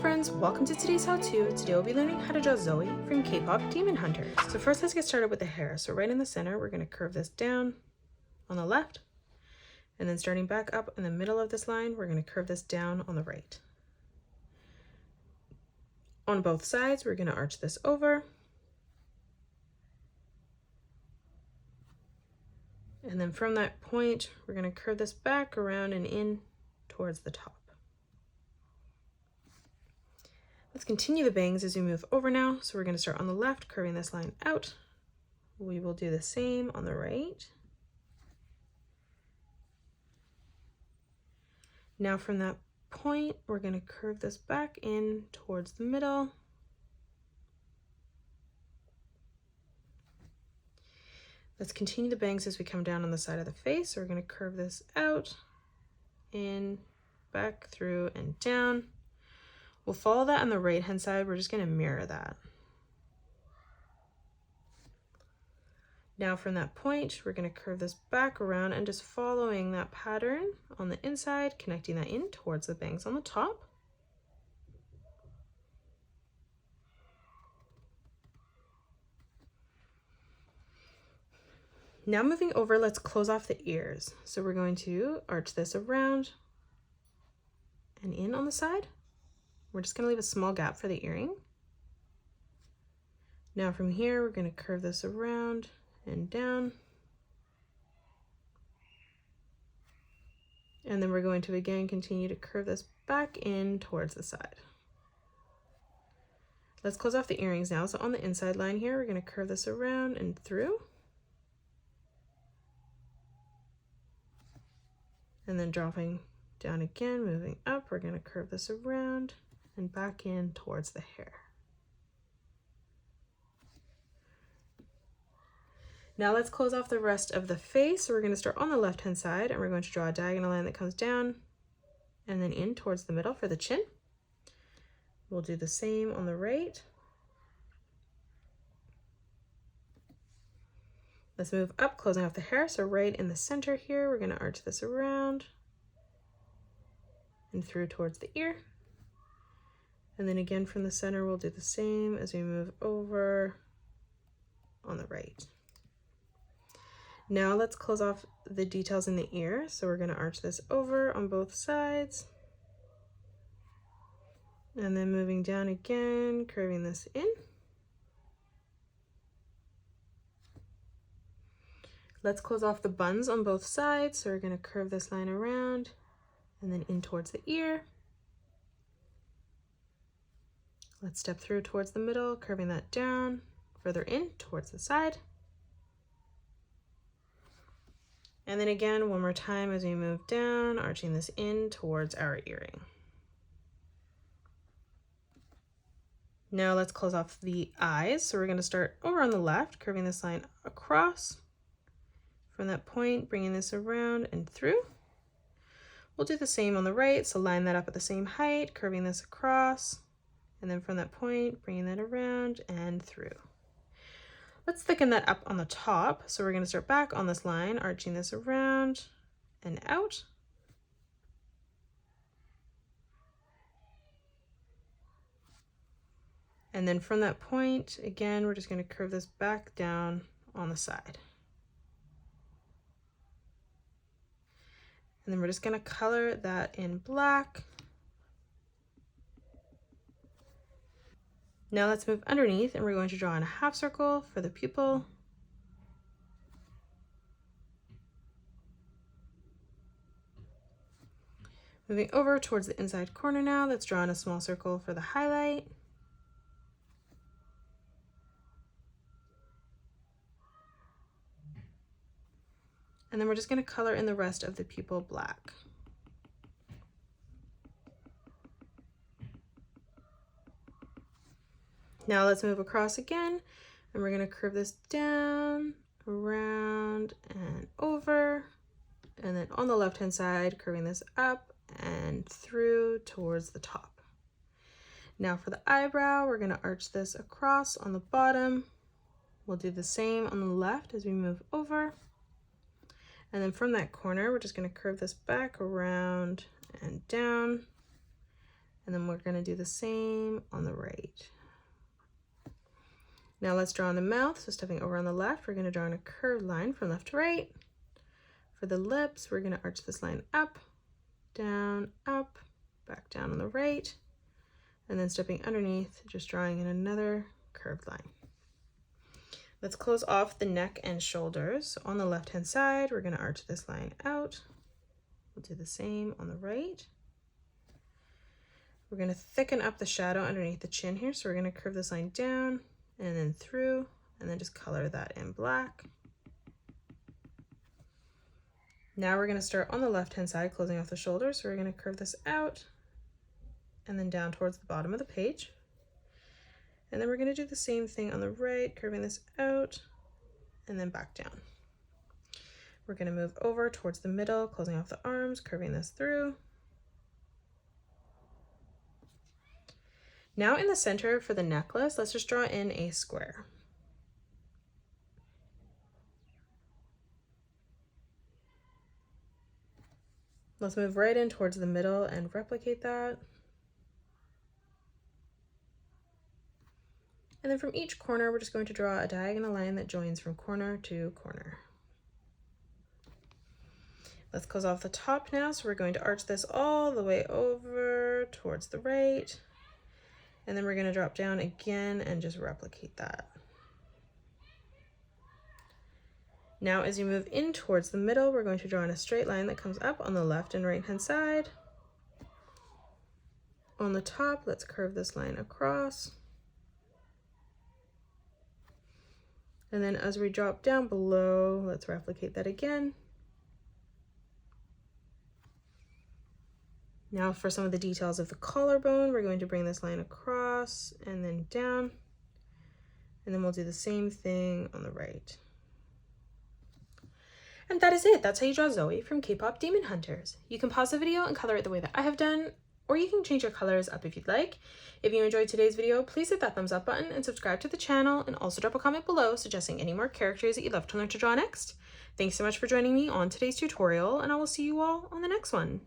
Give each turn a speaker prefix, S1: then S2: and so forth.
S1: friends, welcome to today's how-to. Today we'll be learning how to draw Zoey from K-pop Demon Hunters. So first let's get started with the hair. So right in the center, we're going to curve this down on the left, and then starting back up in the middle of this line, we're going to curve this down on the right. On both sides, we're going to arch this over. And then from that point, we're going to curve this back around and in towards the top. Let's continue the bangs as we move over now. So we're going to start on the left, curving this line out. We will do the same on the right. Now from that point, we're going to curve this back in towards the middle. Let's continue the bangs as we come down on the side of the face. So we're going to curve this out, in, back, through, and down. We'll follow that on the right hand side. We're just going to mirror that. Now from that point, we're going to curve this back around and just following that pattern on the inside, connecting that in towards the bangs on the top. Now moving over, let's close off the ears. So we're going to arch this around and in on the side. We're just going to leave a small gap for the earring. Now from here, we're going to curve this around and down. And then we're going to again continue to curve this back in towards the side. Let's close off the earrings now. So on the inside line here, we're going to curve this around and through. And then dropping down again, moving up, we're going to curve this around and back in towards the hair. Now let's close off the rest of the face. So we're going to start on the left hand side and we're going to draw a diagonal line that comes down and then in towards the middle for the chin. We'll do the same on the right. Let's move up, closing off the hair. So right in the center here, we're going to arch this around and through towards the ear. And then again from the center, we'll do the same as we move over on the right. Now let's close off the details in the ear. So we're going to arch this over on both sides. And then moving down again, curving this in. Let's close off the buns on both sides. So we're going to curve this line around and then in towards the ear. Let's step through towards the middle, curving that down, further in towards the side. And then again, one more time as we move down, arching this in towards our earring. Now let's close off the eyes. So we're going to start over on the left, curving this line across. From that point, bringing this around and through. We'll do the same on the right, so line that up at the same height, curving this across. And then from that point, bringing that around and through. Let's thicken that up on the top. So we're going to start back on this line, arching this around and out. And then from that point, again, we're just going to curve this back down on the side. And then we're just going to color that in black. Now let's move underneath and we're going to draw in a half circle for the pupil. Moving over towards the inside corner now, let's draw in a small circle for the highlight. And then we're just going to color in the rest of the pupil black. Now let's move across again, and we're going to curve this down, around, and over. And then on the left-hand side, curving this up and through towards the top. Now for the eyebrow, we're going to arch this across on the bottom. We'll do the same on the left as we move over. And then from that corner, we're just going to curve this back around and down. And then we're gonna do the same on the right. Now let's draw on the mouth. So stepping over on the left, we're gonna draw on a curved line from left to right. For the lips, we're gonna arch this line up, back down on the right, and then stepping underneath, just drawing in another curved line. Let's close off the neck and shoulders. So on the left-hand side, we're gonna arch this line out. We'll do the same on the right. We're gonna thicken up the shadow underneath the chin here. So we're gonna curve this line down and then through, and then just color that in black. Now we're gonna start on the left-hand side, closing off the shoulders. So we're gonna curve this out and then down towards the bottom of the page. And then we're gonna do the same thing on the right, curving this out and then back down. We're gonna move over towards the middle, closing off the arms, curving this through. Now in the center for the necklace, let's just draw in a square. Let's move right in towards the middle and replicate that. And then from each corner, we're just going to draw a diagonal line that joins from corner to corner. Let's close off the top now. So we're going to arch this all the way over towards the right. And then we're going to drop down again and just replicate that. Now, as you move in towards the middle, we're going to draw in a straight line that comes up on the left and right hand side. On the top, let's curve this line across. And then as we drop down below, let's replicate that again. Now for some of the details of the collarbone, we're going to bring this line across and then down. And then we'll do the same thing on the right. And that is it. That's how you draw Zoey from K-pop Demon Hunters. You can pause the video and color it the way that I have done, or you can change your colors up if you'd like. If you enjoyed today's video, please hit that thumbs up button and subscribe to the channel, and also drop a comment below suggesting any more characters that you'd love to learn to draw next. Thanks so much for joining me on today's tutorial, and I will see you all on the next one.